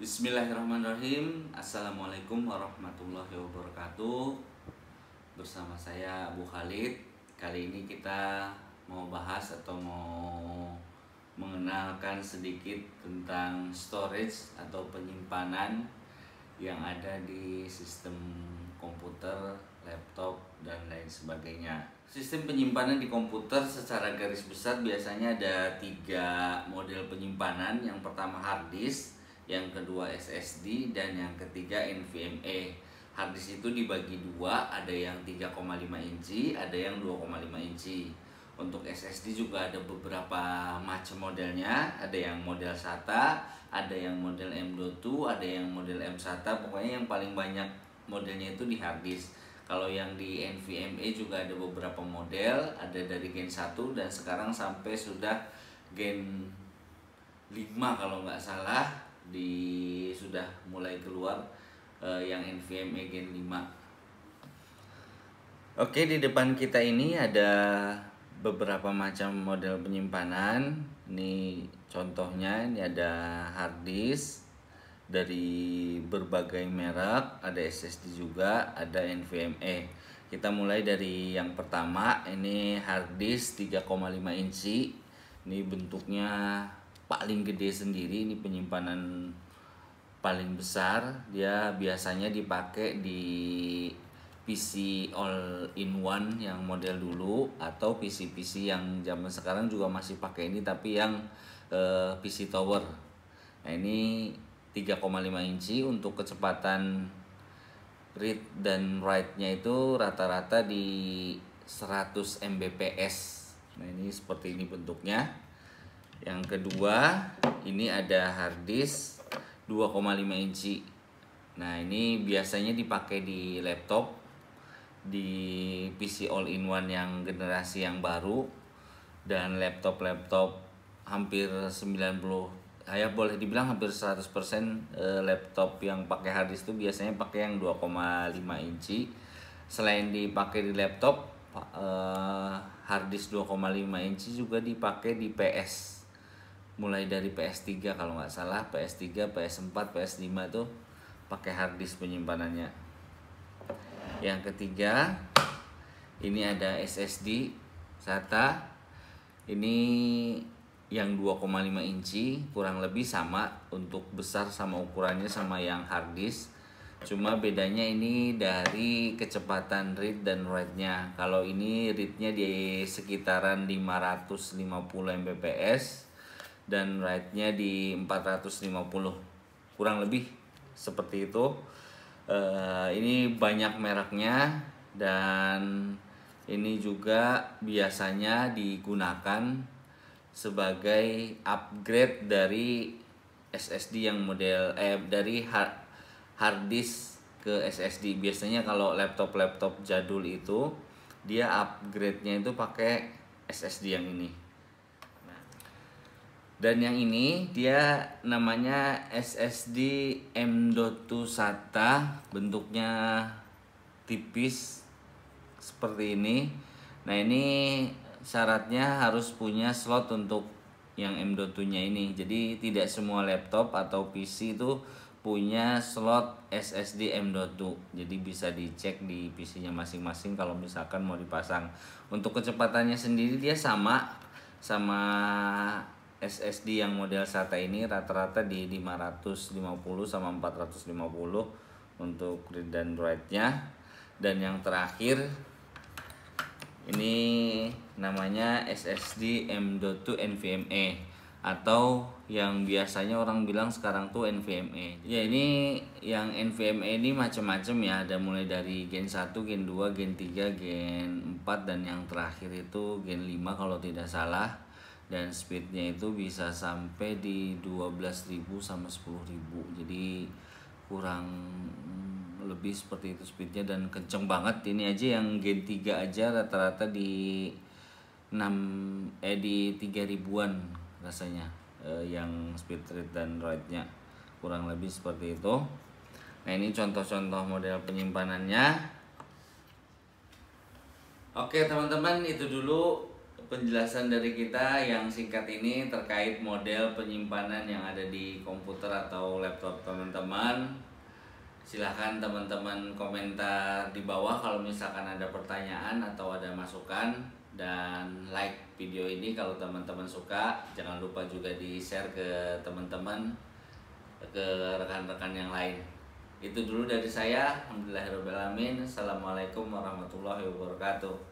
Bismillahirrahmanirrahim. Assalamualaikum warahmatullahi wabarakatuh. Bersama saya Abu Khalid. Kali ini kita mau bahas atau mau mengenalkan sedikit tentang storage atau penyimpanan yang ada di sistem komputer, laptop, dan lain sebagainya. Sistem penyimpanan di komputer secara garis besar biasanya ada 3 model penyimpanan. Yang pertama hard disk, yang kedua SSD, dan yang ketiga NVMe. Hard disk itu dibagi 2, ada yang 3,5 inci, ada yang 2,5 inci. Untuk SSD juga ada beberapa macam modelnya, ada yang model SATA, ada yang model M.2, ada yang model M-SATA. Pokoknya yang paling banyak modelnya itu di hard disk. Kalau yang di NVMe juga ada beberapa model, ada dari Gen 1 dan sekarang sampai sudah Gen 5 kalau nggak salah, sudah mulai keluar yang NVMe Gen 5. Oke, di depan kita ini ada beberapa macam model penyimpanan. Ini contohnya, ini ada hard disk dari berbagai merek, ada SSD juga, ada NVMe. Kita mulai dari yang pertama, ini hard disk 3,5 inci. Ini bentuknya paling gede sendiri, ini penyimpanan paling besar. Dia biasanya dipakai di PC all-in-one yang model dulu, atau PC-PC yang zaman sekarang juga masih pakai ini, tapi yang PC tower. Nah, ini 3,5 inci. Untuk kecepatan read dan write-nya itu rata-rata di 100 Mbps. Nah, ini seperti ini bentuknya. Yang kedua, ini ada hard disk 2,5 inci. Nah, ini biasanya dipakai di laptop, di PC all-in-one yang generasi yang baru, dan laptop-laptop hampir 90, ya boleh dibilang hampir 100% laptop yang pakai hard disk itu biasanya pakai yang 2,5 inci. Selain dipakai di laptop, hard disk 2,5 inci juga dipakai di PS. Mulai dari PS3 kalau nggak salah, PS3, PS4, PS5 tuh pakai hard disk penyimpanannya. Yang ketiga, ini ada SSD SATA. Ini yang 2,5 inci, kurang lebih sama untuk besar sama ukurannya sama yang hard disk. Cuma bedanya ini dari kecepatan read dan write-nya. Kalau ini read-nya di sekitaran 550 Mbps dan write-nya di 450, kurang lebih seperti itu. Ini banyak mereknya, dan ini juga biasanya digunakan sebagai upgrade dari SSD yang model dari hard disk ke SSD. Biasanya kalau laptop jadul itu dia upgrade-nya itu pakai SSD yang ini. Dan yang ini dia namanya SSD M.2 SATA, bentuknya tipis seperti ini. Nah, ini syaratnya harus punya slot untuk yang M.2-nya ini. Jadi tidak semua laptop atau PC itu punya slot SSD M.2. Jadi bisa dicek di PC-nya masing-masing kalau misalkan mau dipasang. Untuk kecepatannya sendiri dia sama SSD yang model SATA ini, rata-rata di 550 sama 450 untuk read dan write-nya. Dan yang terakhir ini namanya SSD M.2 NVMe, atau yang biasanya orang bilang sekarang tuh NVMe. Ya, ini yang NVMe ini macam-macam ya, ada mulai dari Gen 1, Gen 2, Gen 3, Gen 4, dan yang terakhir itu Gen 5 kalau tidak salah. Dan speednya itu bisa sampai di 12.000 sama 10.000. Jadi kurang lebih seperti itu speednya, dan kenceng banget. Ini aja yang Gen 3 aja rata-rata di 3.000-an rasanya, yang speed read dan write-nya kurang lebih seperti itu. Nah, ini contoh-contoh model penyimpanannya. Oke teman-teman, itu dulu penjelasan dari kita yang singkat ini terkait model penyimpanan yang ada di komputer atau laptop teman-teman. Silahkan teman-teman komentar di bawah kalau misalkan ada pertanyaan atau ada masukan. Dan like video ini kalau teman-teman suka. Jangan lupa juga di-share ke teman-teman, ke rekan-rekan yang lain. Itu dulu dari saya. Alhamdulillahirrahmanirrahim. Assalamualaikum warahmatullahi wabarakatuh.